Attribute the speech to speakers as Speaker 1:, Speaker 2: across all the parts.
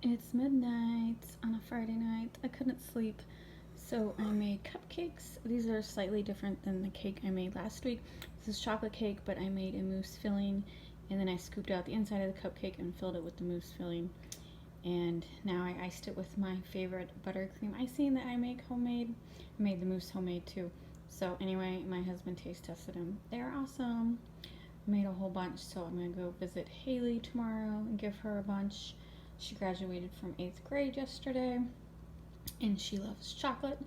Speaker 1: It's midnight on a Friday night. I couldn't sleep, so I made cupcakes. These are slightly different than the cake I made last week. This is chocolate cake, but I made a mousse filling, and then I scooped out the inside of the cupcake and filled it with the mousse filling. And now I iced it with my favorite buttercream icing that I make homemade. I made the mousse homemade too. So anyway, my husband taste tested them. They're awesome. I made a whole bunch, so I'm gonna go visit Haley tomorrow and give her a bunch. She graduated from 8th grade yesterday, and she loves chocolate,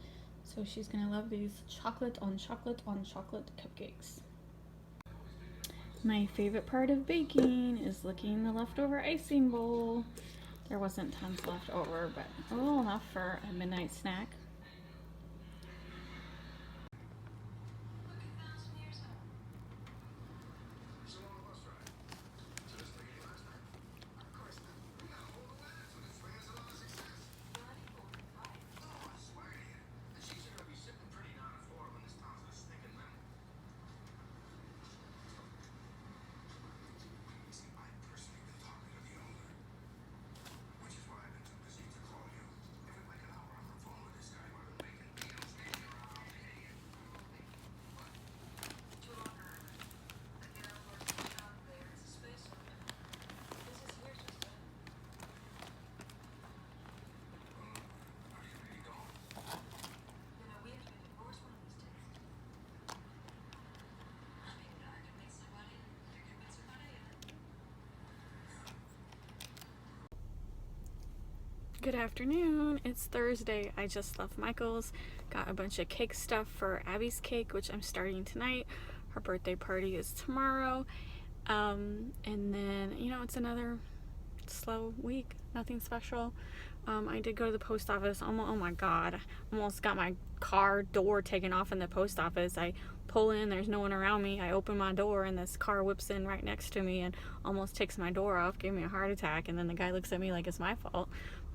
Speaker 1: so she's gonna love these chocolate on chocolate on chocolate cupcakes. My favorite part of baking is licking the leftover icing bowl. There wasn't tons left over, but a little enough for a midnight snack. Good afternoon. It's Thursday. I just left Michael's. Got a bunch of cake stuff for Abby's cake, which I'm starting tonight. Her birthday party is tomorrow. And then, it's another slow week. Nothing special. I did go to the post office. Oh my God. Almost got my car door taken off in the post office. I pull in, there's no one around me. I open my door and this car whips in right next to me and almost takes my door off, gave me a heart attack. And then the guy looks at me like it's my fault.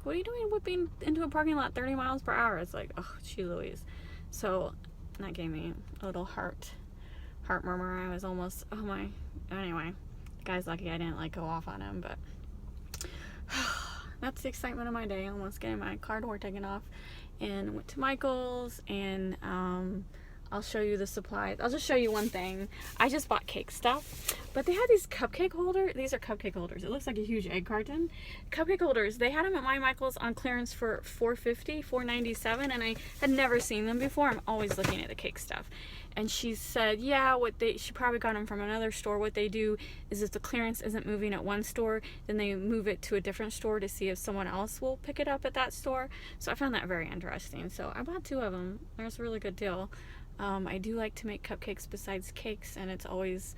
Speaker 1: What are you doing whipping into a parking lot 30 miles per hour? It's like, oh, gee Louise. So that gave me a little heart murmur. I was almost, anyway, the guy's lucky I didn't go off on him, but that's the excitement of my day, almost getting my car door taken off. And went to Michael's, and I'll show you the supplies. I'll just show you one thing. I just bought cake stuff, but they had these cupcake holders. These are cupcake holders. It looks like a huge egg carton. Cupcake holders. They had them at my Michael's on clearance for $4.50, $4.97, and I had never seen them before. I'm always looking at the cake stuff. And she said, yeah, she probably got them from another store. What they do is if the clearance isn't moving at one store, then they move it to a different store to see if someone else will pick it up at that store. So I found that very interesting. So I bought 2 of them. There's a really good deal. I do like to make cupcakes besides cakes, and it's always,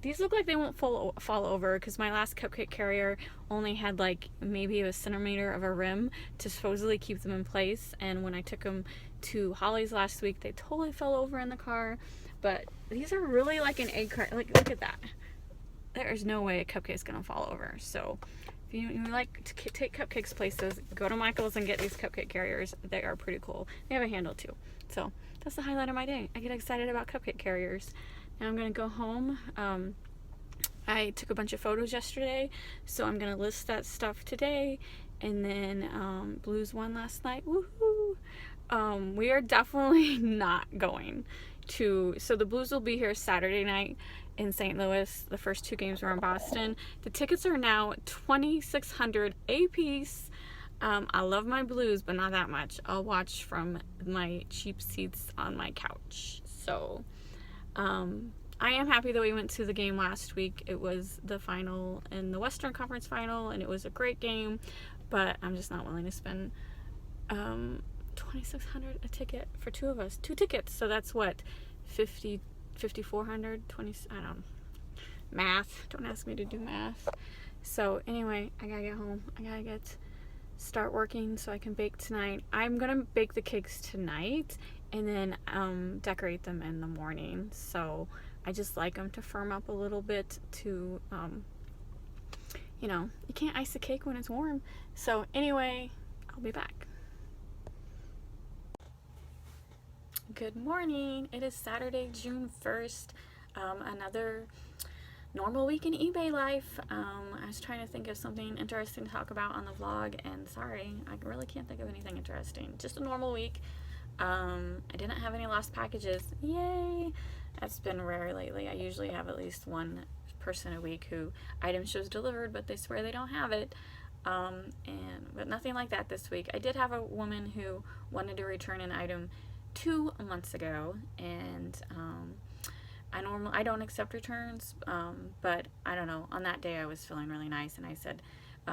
Speaker 1: these look like they won't fall over, because my last cupcake carrier only had maybe a centimeter of a rim to supposedly keep them in place, and when I took them to Holly's last week, they totally fell over in the car. But these are really like an egg carton. Look at that. There is no way a cupcake's gonna fall over. So if you like to take cupcakes places, go to Michael's and get these cupcake carriers. They are pretty cool. They have a handle too. So that's the highlight of my day. I get excited about cupcake carriers. Now I'm gonna go home. I took a bunch of photos yesterday, so I'm gonna list that stuff today. And then Blues won last night. Woohoo! We are definitely not going to. So the Blues will be here Saturday night in St. Louis. The first 2 games were in Boston. The tickets are now $2,600 a piece. I love my Blues, but not that much. I'll watch from my cheap seats on my couch. So I am happy that we went to the game last week. It was the final in the Western Conference final, and it was a great game, but I'm just not willing to spend $2,600 a ticket for 2 of us. 2 tickets, so that's what, 5,400, 20, I don't know. Math. Don't ask me to do math. So anyway, I gotta get home. I gotta start working so I can bake tonight. I'm gonna bake the cakes tonight and then decorate them in the morning. So I just like them to firm up a little bit to, you can't ice a cake when it's warm. So anyway, I'll be back. Good morning. It is Saturday, June 1st. Another normal week in eBay life. I was trying to think of something interesting to talk about on the vlog, and sorry, I really can't think of anything interesting. Just a normal week. I didn't have any lost packages. Yay! That's been rare lately. I usually have at least one person a week who item shows delivered, but they swear they don't have it. But nothing like that this week. I did have a woman who wanted to return an item 2 months ago, and I don't accept returns, but I don't know. On that day, I was feeling really nice, and I said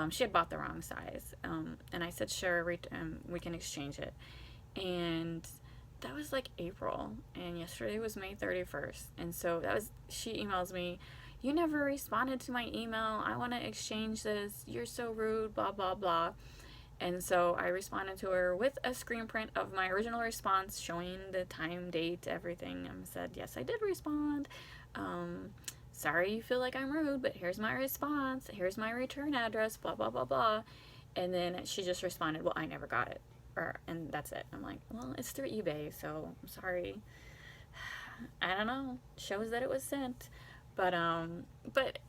Speaker 1: she had bought the wrong size, and I said sure, we can exchange it. And that was like April, and yesterday was May 31st, and so she emails me, you never responded to my email, I want to exchange this, you're so rude, blah blah blah. And so I responded to her with a screen print of my original response showing the time, date, everything, and said, yes, I did respond. Sorry you feel like I'm rude, but here's my response, here's my return address, blah blah blah blah. And then she just responded, well, I never got it. And that's it. I'm like, well, it's through eBay, so I'm sorry. I don't know. Shows that it was sent. But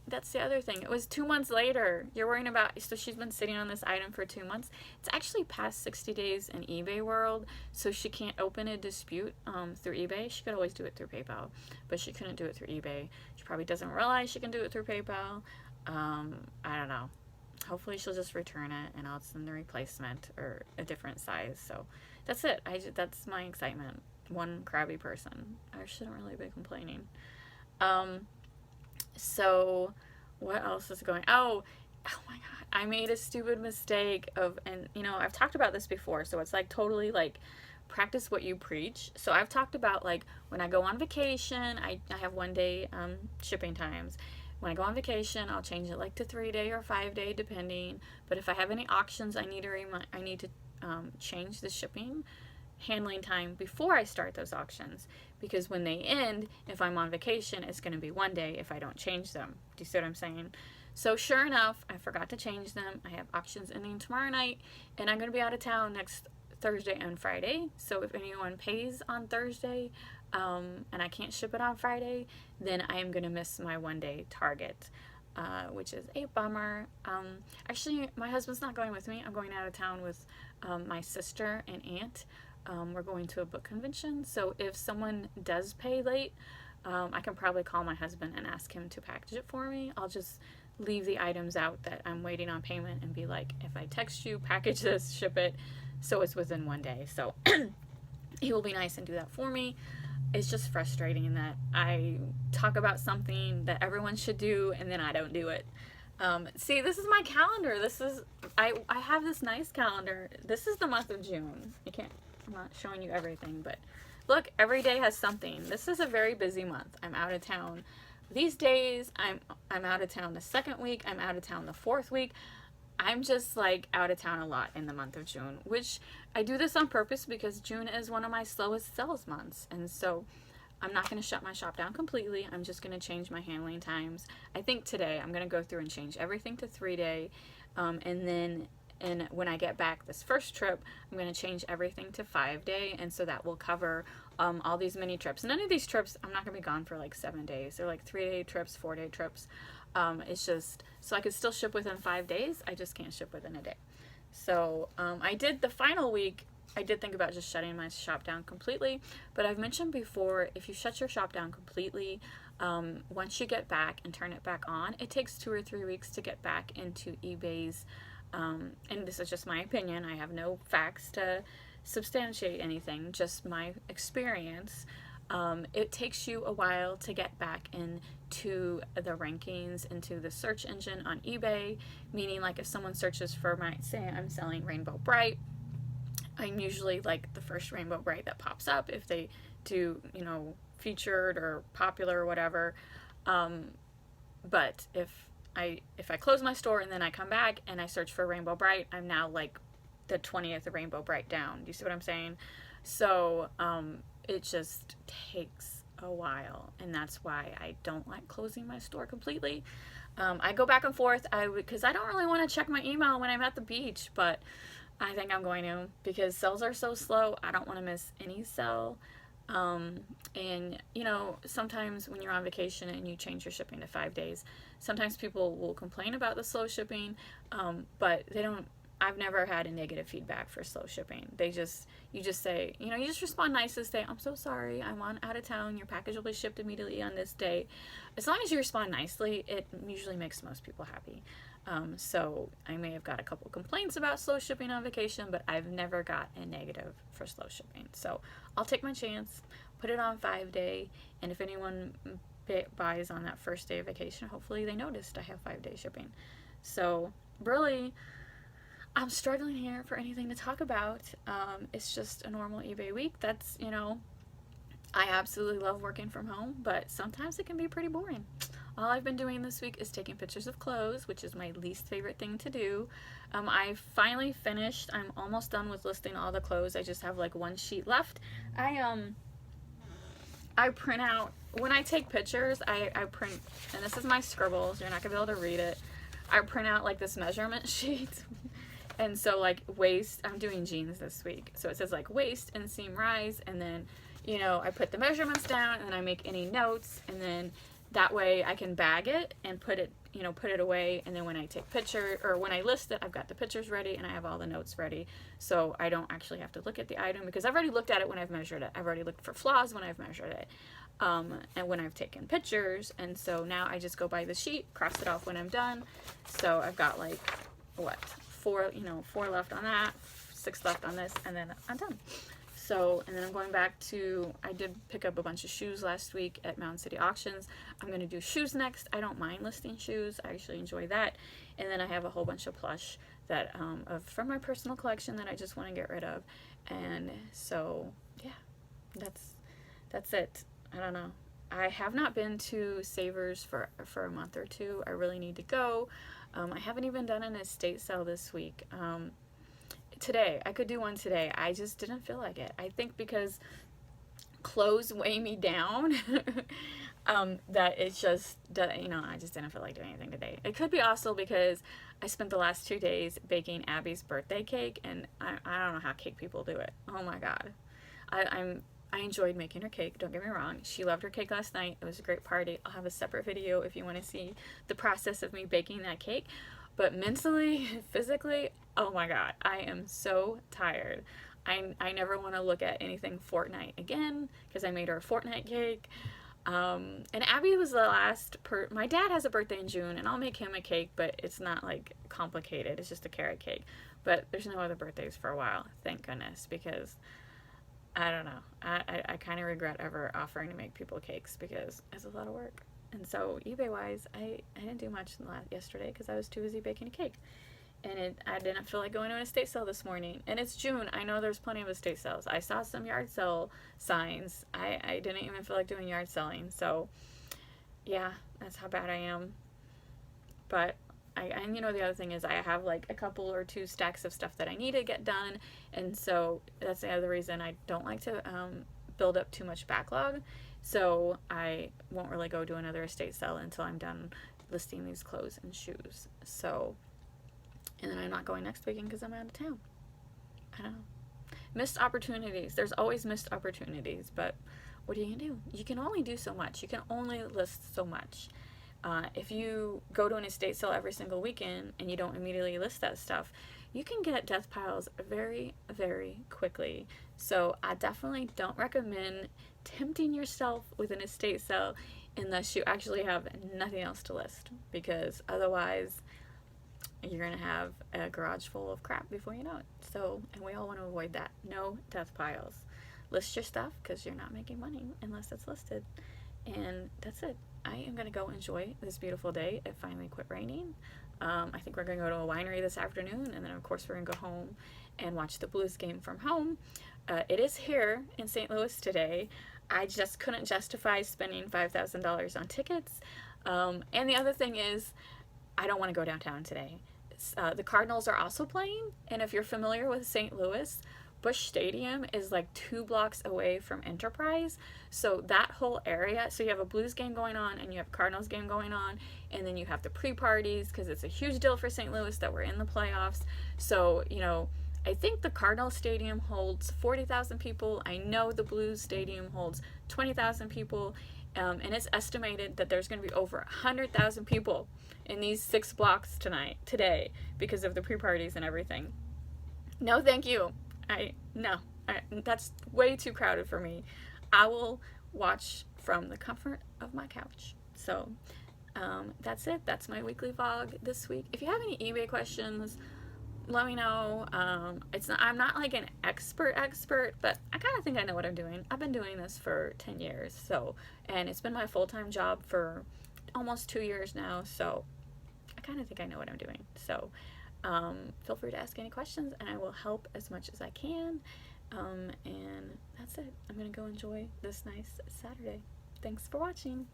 Speaker 1: that's the other thing. It was 2 months later. You're worrying about, so she's been sitting on this item for 2 months. It's actually past 60 days in eBay world, so she can't open a dispute through eBay. She could always do it through PayPal, but she couldn't do it through eBay. She probably doesn't realize she can do it through PayPal. I don't know. Hopefully she'll just return it and I'll send the replacement or a different size. So that's it. That's my excitement. One crabby person. I shouldn't really be complaining. So what else is going? Oh my God. I made a stupid mistake and I've talked about this before. So it's like totally like practice what you preach. So I've talked about like when I go on vacation, I have 1 day shipping times. When I go on vacation, I'll change it like to 3-day or 5-day depending. But if I have any auctions, I need to change the shipping handling time before I start those auctions, because when they end, if I'm on vacation, it's going to be 1 day if I don't change them. Do you see what I'm saying? So sure enough, I forgot to change them. I have auctions ending tomorrow night, and I'm going to be out of town next Thursday and Friday. So if anyone pays on Thursday and I can't ship it on Friday, then I am going to miss my 1 day target, which is a bummer. Actually, my husband's not going with me. I'm going out of town with my sister and aunt. We're going to a book convention, so if someone does pay late, I can probably call my husband and ask him to package it for me. I'll just leave the items out that I'm waiting on payment and be like, if I text you, package this, ship it, so it's within 1 day. So he will be nice and do that for me. It's just frustrating in that I talk about something that everyone should do and then I don't do it. See, this is my calendar. I have this nice calendar. This is the month of June. I'm not showing you everything, but look, every day has something. This is a very busy month. I'm out of town these days. I'm out of town the 2nd week. I'm out of town the 4th week. I'm just like out of town a lot in the month of June, which I do this on purpose because June is one of my slowest sales months. And so I'm not going to shut my shop down completely. I'm just going to change my handling times. I think today I'm going to go through and change everything to 3-day. And when I get back this first trip, I'm going to change everything to 5-day. And so that will cover all these mini trips. None of these trips, I'm not going to be gone for like 7 days. They're like 3-day trips, 4-day trips. It's just, so I could still ship within 5 days. I just can't ship within a day. So I did the final week. I did think about just shutting my shop down completely. But I've mentioned before, if you shut your shop down completely, once you get back and turn it back on, it takes 2 or 3 weeks to get back into eBay's and this is just my opinion. I have no facts to substantiate anything, just my experience. It takes you a while to get back into the rankings, into the search engine on eBay, meaning like if someone searches for say I'm selling Rainbow Bright, I'm usually like the first Rainbow Bright that pops up if they do, featured or popular or whatever. But if I close my store and then I come back and I search for Rainbow Bright, I'm now like the 20th Rainbow Bright down. Do you see what I'm saying? So it just takes a while, and that's why I don't like closing my store completely. I go back and forth because I don't really want to check my email when I'm at the beach, but I think I'm going to, because sales are so slow. I don't want to miss any sale. And you know, sometimes when you're on vacation and you change your shipping to 5 days, sometimes people will complain about the slow shipping, but they don't. I've never had a negative feedback for slow shipping. You just say, you know, you just respond nicely, say, I'm so sorry, I'm out of town, your package will be shipped immediately on this date. As long as you respond nicely, it usually makes most people happy. So I may have got a couple complaints about slow shipping on vacation, but I've never got a negative for slow shipping. So I'll take my chance, put it on 5-day, and if anyone buys on that first day of vacation, hopefully they noticed I have 5-day shipping. So really, I'm struggling here for anything to talk about. It's just a normal eBay week. That's, you know, I absolutely love working from home, but sometimes it can be pretty boring. All I've been doing this week is taking pictures of clothes, which is my least favorite thing to do. I finally finished. I'm almost done with listing all the clothes. I just have like one sheet left. I print out, when I take pictures, I print, and this is my scribbles, you're not gonna be able to read it. I print out like this measurement sheet. And so like waist, I'm doing jeans this week. So it says like waist and seam rise, and then, you know, I put the measurements down and then I make any notes, and then that way I can bag it and put it, you know, put it away. And then when I take picture, or when I list it, I've got the pictures ready and I have all the notes ready. So I don't actually have to look at the item, because I've already looked at it when I've measured it. I've already looked for flaws when I've measured it. And when I've taken pictures. And so now I just go by the sheet, cross it off when I'm done. So I've got like, what, 4 left on that, 6 left on this, and then I'm done. So, and then I'm going back to, I did pick up a bunch of shoes last week at Mountain City Auctions. I'm going to do shoes next. I don't mind listing shoes. I actually enjoy that. And then I have a whole bunch of plush that from my personal collection that I just want to get rid of. And so, yeah, that's it. I don't know. I have not been to Savers for a month or two. I really need to go. I haven't even done an estate sale this week. Today, I could do one today. I just didn't feel like it. I think because clothes weigh me down, that it's just, you know, I just didn't feel like doing anything today. It could be also because I spent the last 2 days baking Abby's birthday cake, and I don't know how cake people do it. Oh my God. I enjoyed making her cake, don't get me wrong. She loved her cake last night. It was a great party. I'll have a separate video if you want to see the process of me baking that cake. But mentally, physically, oh my God, I am so tired. I never want to look at anything Fortnite again, because I made her a Fortnite cake. And Abby was the last my dad has a birthday in June, and I'll make him a cake, but it's not like complicated. It's just a carrot cake. But there's no other birthdays for a while, thank goodness, because I don't know. I kind of regret ever offering to make people cakes, because it's a lot of work. And so eBay-wise, I didn't do much yesterday because I was too busy baking a cake. And I didn't feel like going to an estate sale this morning. And it's June. I know there's plenty of estate sales. I saw some yard sale signs. I didn't even feel like doing yard selling. So, yeah, that's how bad I am. But and you know, the other thing is I have like a couple or 2 stacks of stuff that I need to get done, and so that's the other reason I don't like to build up too much backlog. So I won't really go do another estate sale until I'm done listing these clothes and shoes. So, and then I'm not going next weekend because I'm out of town. I don't know. Missed opportunities. There's always missed opportunities, but what are you gonna do? You can only do so much. You can only list so much. If you go to an estate sale every single weekend and you don't immediately list that stuff, you can get death piles very, very quickly. So I definitely don't recommend tempting yourself with an estate sale unless you actually have nothing else to list, because otherwise you're going to have a garage full of crap before you know it. So, and we all want to avoid that. No death piles. List your stuff because you're not making money unless it's listed. And that's it. I am going to go enjoy this beautiful day. It finally quit raining. I think we're going to go to a winery this afternoon, and then of course we're going to go home and watch the Blues game from home. It is here in St. Louis today. I just couldn't justify spending $5,000 on tickets. And the other thing is, I don't want to go downtown today. The Cardinals are also playing, and if you're familiar with St. Louis, Busch Stadium is like 2 blocks away from Enterprise. So that whole area, so you have a Blues game going on and you have a Cardinals game going on, and then you have the pre-parties because it's a huge deal for St. Louis that we're in the playoffs. So, you know, I think the Cardinal Stadium holds 40,000 people. I know the Blues Stadium holds 20,000 people. And it's estimated that there's going to be over 100,000 people in these 6 blocks today, because of the pre-parties and everything. No, thank you. That's way too crowded for me. I will watch from the comfort of my couch. So that's it. That's my weekly vlog this week. If you have any eBay questions, let me know. I'm not like an expert, but I kind of think I know what I'm doing. I've been doing this for 10 years, and it's been my full-time job for almost 2 years now, so I kind of think I know what I'm doing. So feel free to ask any questions, and I will help as much as I can. And that's it. I'm gonna go enjoy this nice Saturday. Thanks for watching.